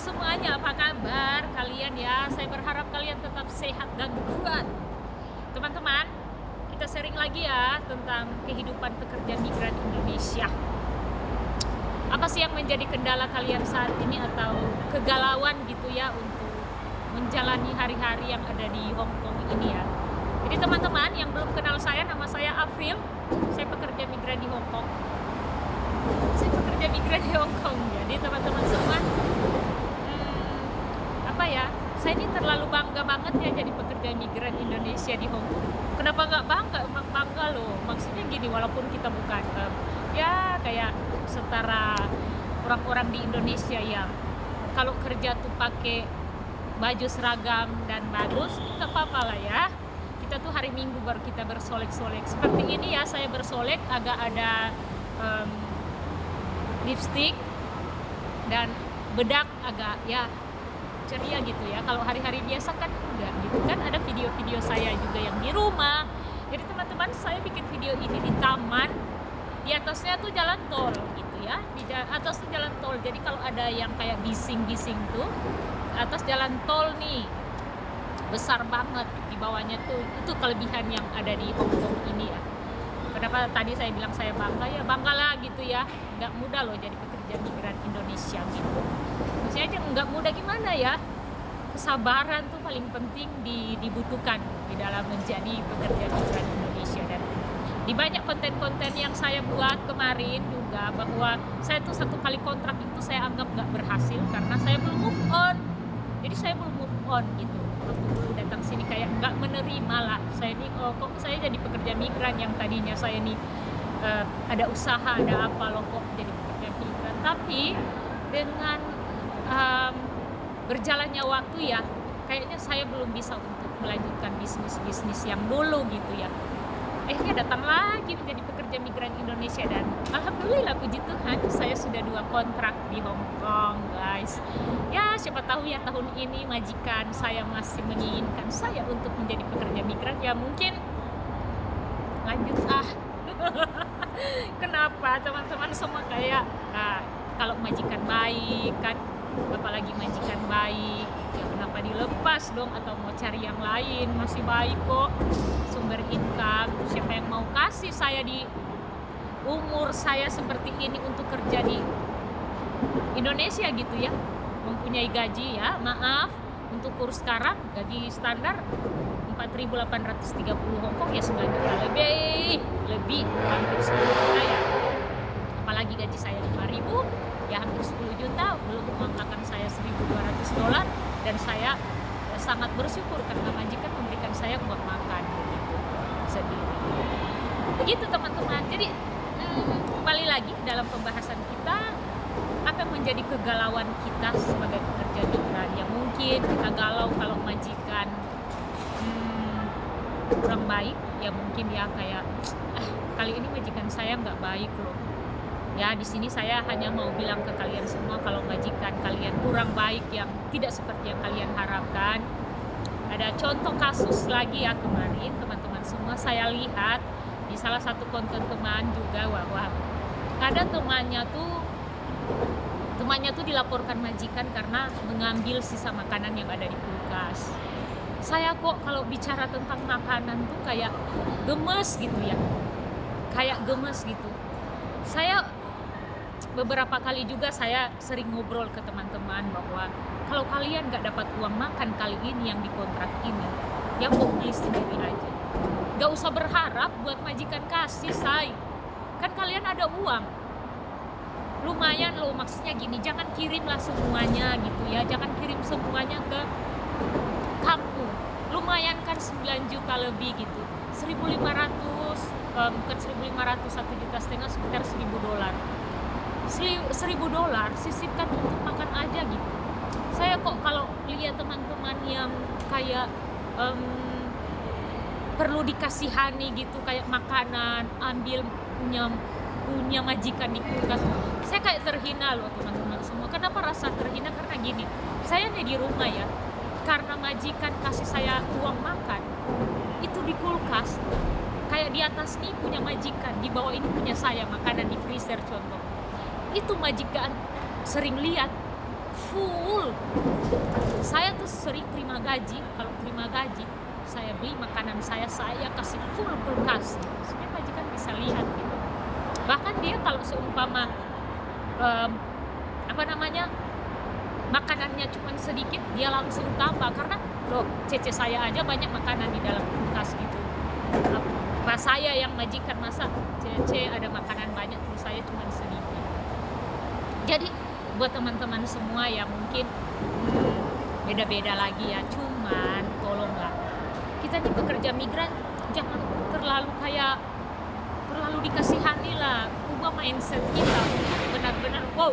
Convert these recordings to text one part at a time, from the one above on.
semuanya, apa kabar kalian ya? Saya berharap kalian tetap sehat dan kuat. Teman-teman, kita sharing lagi ya tentang kehidupan pekerja migran Indonesia. Apa sih yang menjadi kendala kalian saat ini atau kegalauan gitu ya untuk menjalani hari-hari yang ada di Hong Kong ini ya? Jadi teman-teman yang belum kenal saya, nama saya April. Saya pekerja migran di Hong Kong. Jadi teman-teman semua, apa ya? Saya ini terlalu bangga banget ya jadi pekerja migran Indonesia di Hong Kong. Kenapa nggak bangga? Emang bangga loh. Maksudnya gini, walaupun kita bukan ya kayak setara orang-orang di Indonesia yang kalau kerja tuh pakai baju seragam dan bagus, nggak apa-apa lah ya. Kita tuh hari Minggu baru kita bersolek-solek. Seperti ini ya, saya bersolek agak ada lipstick dan bedak agak ya ceria gitu ya. Kalau hari-hari biasa kan enggak gitu kan. Ada video-video saya juga yang di rumah. Jadi teman-teman, saya bikin video ini di taman, di atasnya tuh jalan tol gitu ya, di atas tuh jalan tol. Jadi kalau ada yang kayak bising-bising tuh atas jalan tol nih besar banget, di bawahnya tuh itu kelebihan yang ada di Hong Kong ini ya. Kenapa tadi saya bilang saya bangga ya, banggalah gitu ya. Nggak mudah loh jadi pekerja migran Indonesia gitu. Maksudnya aja nggak mudah gimana ya, kesabaran tuh paling penting dibutuhkan di dalam menjadi pekerja migran Indonesia. Dan di banyak konten-konten yang saya buat kemarin juga, bahwa saya tuh satu kali kontrak itu saya anggap nggak berhasil karena saya belum move on. Jadi saya belum move on gitu. Waktu dulu datang sini kayak nggak menerima lah. Saya ini kok saya jadi pekerja migran yang tadinya saya nih ada usaha, ada apa loh kok jadi pekerja migran. Tapi dengan berjalannya waktu ya, kayaknya saya belum bisa untuk melanjutkan bisnis yang dulu gitu ya. Akhirnya datang lagi menjadi pekerja migran Indonesia dan alhamdulillah puji Tuhan saya sudah 2 kontrak di Hong Kong guys. Ya siapa tahu ya tahun ini majikan saya masih menginginkan saya untuk menjadi pekerja migran, ya mungkin lanjut Kenapa teman-teman semua kayak kalau majikan baik kan, apalagi majikan baik ya kenapa dilepas dong, atau mau cari yang lain, masih baik kok sumber income. Siapa yang mau kasih saya di umur saya seperti ini untuk kerja di Indonesia gitu ya, mempunyai gaji ya, maaf untuk kurs sekarang gaji standar 4.830 Hong Kong ya 9 juta lebih hampir 10 juta ya. Apalagi gaji saya 5.000 ya hampir 10 juta, belum uang makan saya $1.200, dan saya sangat bersyukur karena majikan memberikan saya uang makan begitu sendiri. Begitu teman-teman. Jadi kembali lagi dalam pembahasan kita, apa yang menjadi kegalauan kita sebagai pekerja migran. Ya mungkin kita galau kalau majikan kurang baik, ya mungkin ya kayak kali ini majikan saya nggak baik loh. Ya di sini saya hanya mau bilang ke kalian semua, kalau majikan kalian kurang baik yang tidak seperti yang kalian harapkan. Ada contoh kasus lagi ya kemarin teman-teman semua, saya lihat di salah satu konten teman juga bahwa ada temannya tuh dilaporkan majikan karena mengambil sisa makanan yang ada di kulkas. Saya kok kalau bicara tentang makanan tuh kayak gemes gitu ya, Saya beberapa kali juga saya sering ngobrol ke teman-teman bahwa kalau kalian gak dapat uang makan kali ini yang dikontrak ini, ya kok beli sendiri aja. Gak usah berharap buat majikan kasih, kan kalian ada uang. Lumayan loh, maksudnya gini, jangan kirimlah semuanya gitu ya, jangan kirim semuanya ke kampung. Lumayan kan 9 juta lebih gitu, 1.500 bukan 1.500, 1,5 juta sekitar $1.000. $1.000 sisipkan untuk makan aja gitu. Saya kok kalau lihat teman-teman yang kayak perlu dikasihani gitu, kayak makanan ambil punya majikan di kulkas, saya kayak terhina loh teman-teman semua. Kenapa rasa terhina? Karena gini, saya nih di rumah ya, karena majikan kasih saya uang makan itu di kulkas, kayak di atas nih punya majikan, di bawah ini punya saya makanan di freezer contoh. Itu majikan sering lihat full Saya tuh sering terima gaji, kalau terima gaji saya beli makanan saya kasih full kulkas supaya majikan bisa lihat gitu. Bahkan dia kalau seumpama apa namanya, makanannya cuma sedikit, dia langsung tambah, karena loh cece saya aja banyak makanan di dalam kulkas gitu. Pas saya yang majikan masak, cece ada makanan banyak, terus saya cuma sedikit. Jadi buat teman-teman semua ya mungkin beda-beda lagi ya, cuman tolonglah kita nih pekerja migran jangan terlalu dikasihani lah, ubah mindset kita benar-benar wow,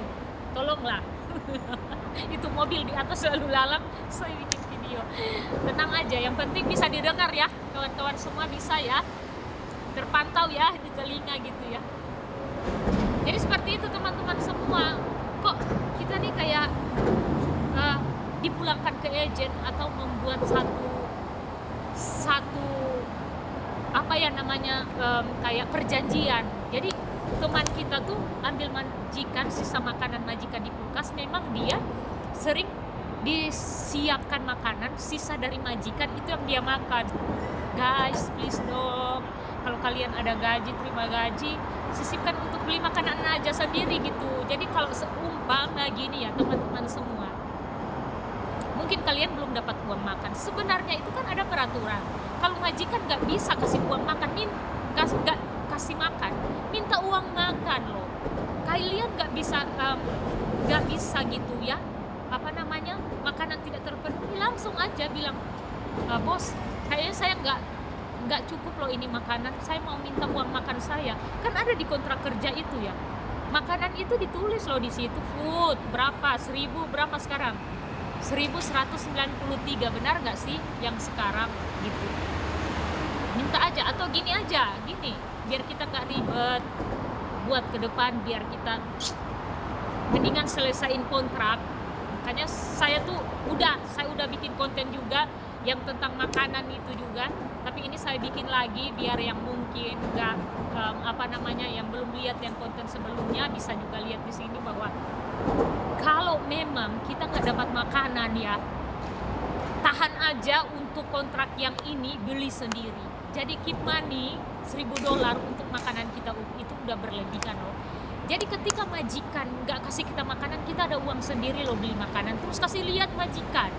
tolonglah. Itu mobil di atas lalu lalang, saya bikin video. Tenang aja, yang penting bisa didengar ya kawan-kawan semua, bisa ya terpantau ya di telinga gitu ya. Jadi seperti itu teman-teman semua. Kok kita nih kayak dipulangkan ke agen atau membuat satu apa ya namanya, kayak perjanjian. Jadi teman kita tuh ambil majikan, sisa makanan majikan di kulkas, memang dia sering disiapkan makanan sisa dari majikan, itu yang dia makan. Guys, please dong, kalau kalian ada gaji, terima gaji, sisipkan untuk beli makanan aja sendiri gitu. Jadi kalau seumpama gini ya teman-teman semua, mungkin kalian belum dapat uang makan, sebenarnya itu kan ada peraturan. Kalau majikan nggak bisa kasih uang makan, nggak kasih makan, minta uang makan loh. Kalian nggak bisa gitu ya, apa namanya, makanan tidak terpenuhi, langsung aja bilang, bos, kayaknya saya nggak cukup loh ini makanan, saya mau minta uang makan saya. Kan ada di kontrak kerja itu ya, makanan itu ditulis loh di situ, food berapa, 1000 berapa sekarang, 1193, benar nggak sih yang sekarang gitu. Minta aja, atau gini biar kita nggak ribet buat ke depan, biar kita mendingan selesaiin kontrak. Makanya saya udah bikin konten juga yang tentang makanan itu juga, tapi ini saya bikin lagi biar yang mungkin nggak yang belum lihat yang konten sebelumnya bisa juga lihat di sini, bahwa kalau memang kita nggak dapat makanan ya, tahan aja untuk kontrak yang ini, beli sendiri. Jadi keep money, $1000 untuk makanan kita itu udah berlebihan loh. Jadi ketika majikan nggak kasih kita makanan, kita ada uang sendiri loh beli makanan. Terus kasih lihat majikan,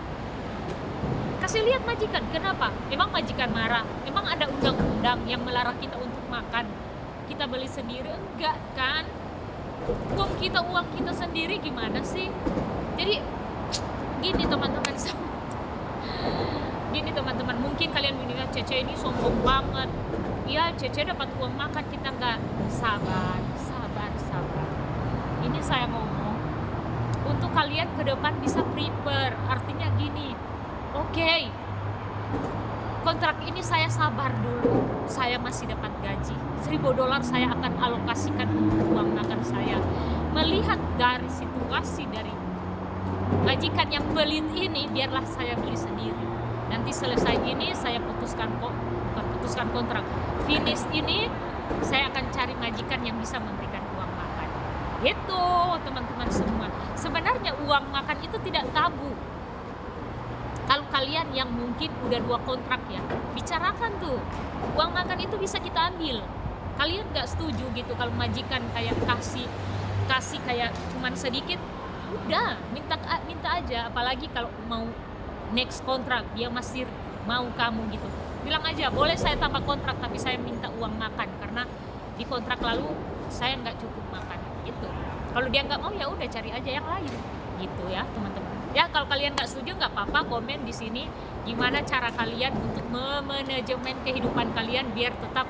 kenapa? Emang majikan marah? Emang ada undang-undang yang melarang kita untuk makan, kita beli sendiri? Enggak kan? Uang kita sendiri, gimana sih? Jadi gini teman-teman, mungkin kalian bilang Cece ini sombong banget. Ya, Cece dapat uang makan, kita nggak. Sabar. Ini saya ngomong untuk kalian ke depan bisa prepare. Artinya gini, oke, kontrak ini saya sabar dulu, saya masih dapat gaji $1000, saya akan alokasikan untuk uang makan saya. Melihat dari situasi dari majikan yang pelit ini, biarlah saya beli sendiri. Nanti selesai ini saya putuskan kontrak, finish ini saya akan cari majikan yang bisa memberikan uang makan. Gitu teman-teman semua. Sebenarnya uang makan itu tidak tabu. Kalau kalian yang mungkin udah 2 kontrak ya, bicarakan tuh, uang makan itu bisa kita ambil. Kalian nggak setuju gitu kalau majikan kayak kasih kayak cuman sedikit, udah minta aja. Apalagi kalau mau next kontrak dia masih mau kamu gitu, bilang aja, boleh saya tambah kontrak tapi saya minta uang makan karena di kontrak lalu saya nggak cukup makan gitu. Kalau dia nggak mau, ya udah cari aja yang lain gitu ya teman-teman. Ya kalau kalian nggak setuju nggak apa-apa, komen di sini gimana cara kalian untuk memanajemen kehidupan kalian biar tetap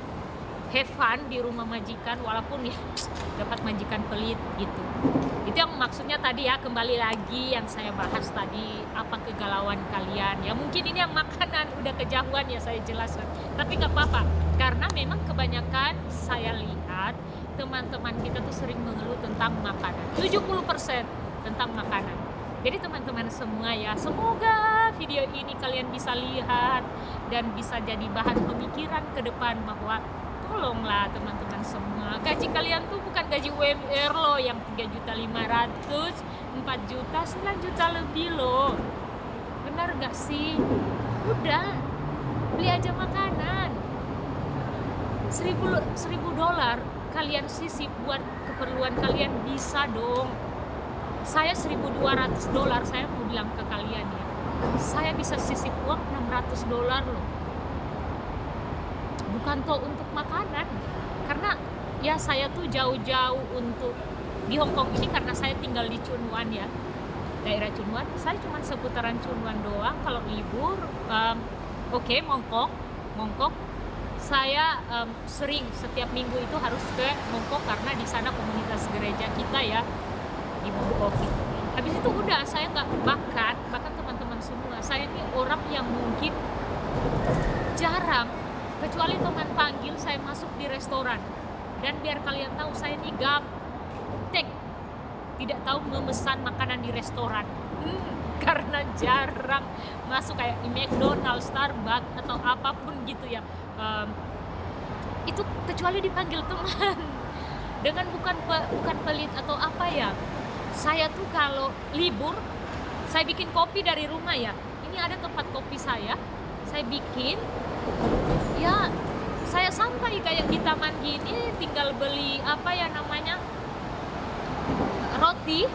have fun di rumah majikan, walaupun ya dapat majikan pelit gitu. Itu yang maksudnya tadi ya, kembali lagi yang saya bahas tadi, apa kegalauan kalian ya. Mungkin ini yang makanan udah kejauhan ya saya jelaskan, tapi nggak apa-apa, karena memang kebanyakan saya lihat teman-teman kita tuh sering mengeluh tentang makanan, 70% tentang makanan. Jadi teman-teman semua ya, semoga video ini kalian bisa lihat dan bisa jadi bahan pemikiran ke depan, bahwa tolonglah teman-teman semua, gaji kalian tuh bukan gaji UMR loh yang 3.500.000, 4 juta, 9 juta lebih loh. Benar gak sih? Udah, beli aja makanan. $1.000 kalian sisip buat keperluan kalian, bisa dong. Saya $1.200, saya mau bilang ke kalian ya, saya bisa sisip uang $600 loh. Bukan toh untuk makanan, karena ya saya tuh jauh-jauh untuk di Hong Kong ini, karena saya tinggal di Tsuen Wan ya, daerah Tsuen Wan. Saya cuma seputaran Tsuen Wan doang kalau libur. Oke, Mongkok. Saya sering setiap minggu itu harus ke Mongkok karena di sana komunitas gereja kita ya di Mongkok gitu. Habis itu udah, saya nggak bahkan teman-teman semua, saya ini orang yang mungkin jarang, kecuali teman panggil saya masuk di restoran. Dan biar kalian tahu, saya ini gaptek, tidak tahu memesan makanan di restoran. Karena jarang masuk kayak di McDonald's, Starbucks atau apapun gitu ya. Itu kecuali dipanggil teman. Dengan bukan pelit atau apa ya. Saya tuh kalau libur, saya bikin kopi dari rumah ya. Ini ada tempat kopi saya bikin. Ya, saya sampai kayak di taman gini, tinggal beli apa ya namanya, roti,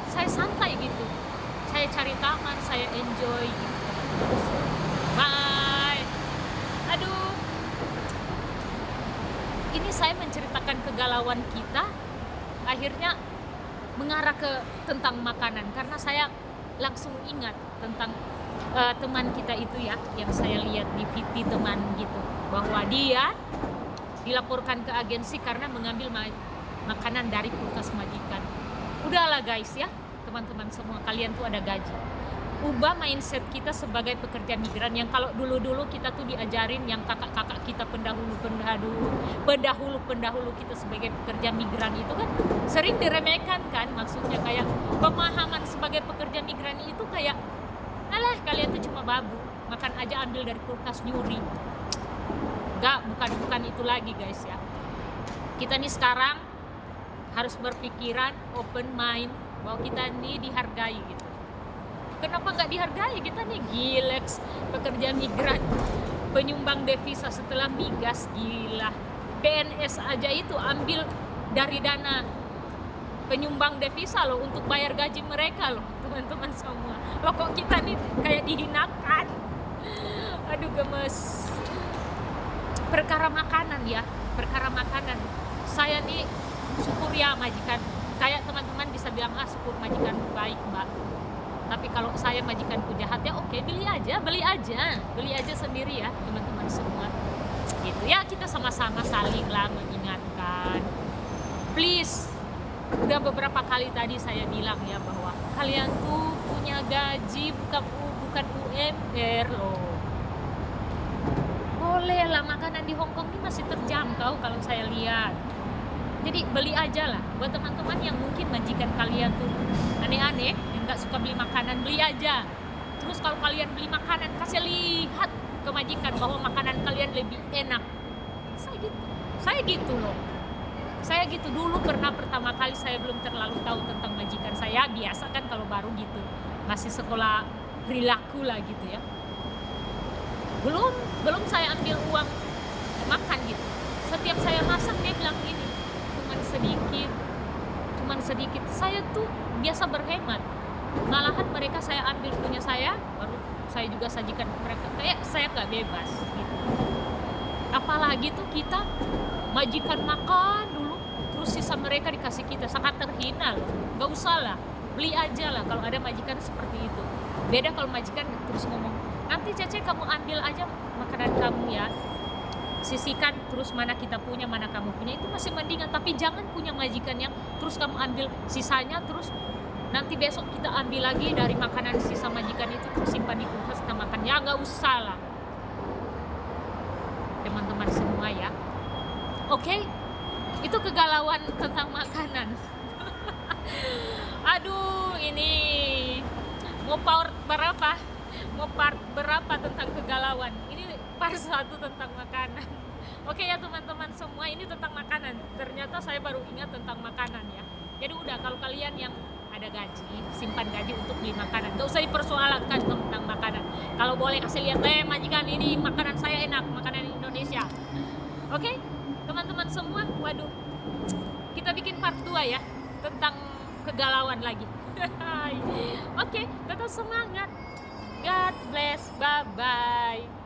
saya santai gitu. Saya cari taman, saya enjoy gitu. Bye. Aduh, ini saya menceritakan kegalauan kita, akhirnya mengarah ke tentang makanan, karena saya langsung ingat tentang teman kita itu ya, yang saya lihat di VT teman gitu, bahwa dia dilaporkan ke agensi karena mengambil makanan dari kulkas majikan. Udahlah guys ya, teman-teman semua, kalian tuh ada gaji. Ubah mindset kita sebagai pekerja migran, yang kalau dulu-dulu kita tuh diajarin, yang kakak-kakak kita pendahulu kita sebagai pekerja migran itu kan sering diremehkan kan, maksudnya kayak pemahaman sebagai pekerja migran itu kayak, alah kalian tuh cuma babu, makan aja ambil dari kulkas nyuri. Enggak, bukan itu lagi guys ya. Kita nih sekarang harus berpikiran open mind bahwa kita nih dihargai gitu. Kenapa nggak dihargai? Kita nih gilex, pekerja migran, penyumbang devisa setelah migas, gila. PNS aja itu ambil dari dana penyumbang devisa loh untuk bayar gaji mereka loh, teman-teman semua. Loh kok kita nih kayak dihinakan? Aduh gemes. Perkara makanan ya, saya nih syukur ya majikan. Kayak teman-teman bisa bilang, syukur majikan baik mbak. Tapi kalau saya majikanku jahat ya oke, beli aja sendiri ya teman-teman semua. Gitu ya, kita sama-sama saling lah mengingatkan. Please, udah beberapa kali tadi saya bilang ya bahwa kalian tuh punya gaji bukan UMR loh. Boleh lah, makanan di Hong Kong ini masih terjangkau kalau saya lihat. Jadi beli aja lah, buat teman-teman yang mungkin majikan kalian tuh aneh-aneh, yang gak suka beli makanan, beli aja. Terus kalau kalian beli makanan, kasih lihat ke majikan bahwa makanan kalian lebih enak. Saya gitu loh. Saya gitu dulu, pernah pertama kali saya belum terlalu tahu tentang majikan saya, biasa kan kalau baru gitu, masih sekolah perilaku lah gitu ya. Belum saya ambil uang makan gitu. Setiap saya masak dia bilang gini, cuman sedikit. Saya tuh biasa berhemat, malahan mereka saya ambil punya saya, baru saya juga sajikan ke mereka, kayak saya nggak bebas gitu. Apalagi tuh kita majikan makan dulu, terus sisa mereka dikasih kita, sangat terhina loh. Nggak usah lah, beli aja lah kalau ada majikan seperti itu. Beda kalau majikan terus ngomong, nanti Cece kamu ambil aja makanan kamu ya, sisihkan, terus mana kita punya, mana kamu punya, itu masih mendingan. Tapi jangan punya majikan yang terus kamu ambil sisanya, terus nanti besok kita ambil lagi dari makanan sisa majikan itu, terus simpan di kulkas kita makan. Ya nggak usah lah teman-teman semua ya. Oke, itu kegalauan tentang makanan. Aduh, ini mau part berapa tentang kegalauan. Ini part 1 tentang makanan. Oke ya teman-teman semua, ini tentang makanan. Ternyata saya baru ingat tentang makanan ya. Jadi udah, kalau kalian yang ada gaji, simpan gaji untuk beli makanan. Gak usah dipersoalkan tentang makanan. Kalau boleh kasih lihat, majikan ini makanan saya enak, makanan Indonesia. Oke, teman-teman semua, waduh, kita bikin part 2 ya, tentang kegalauan lagi. Oke, tetap semangat. God bless, bye-bye.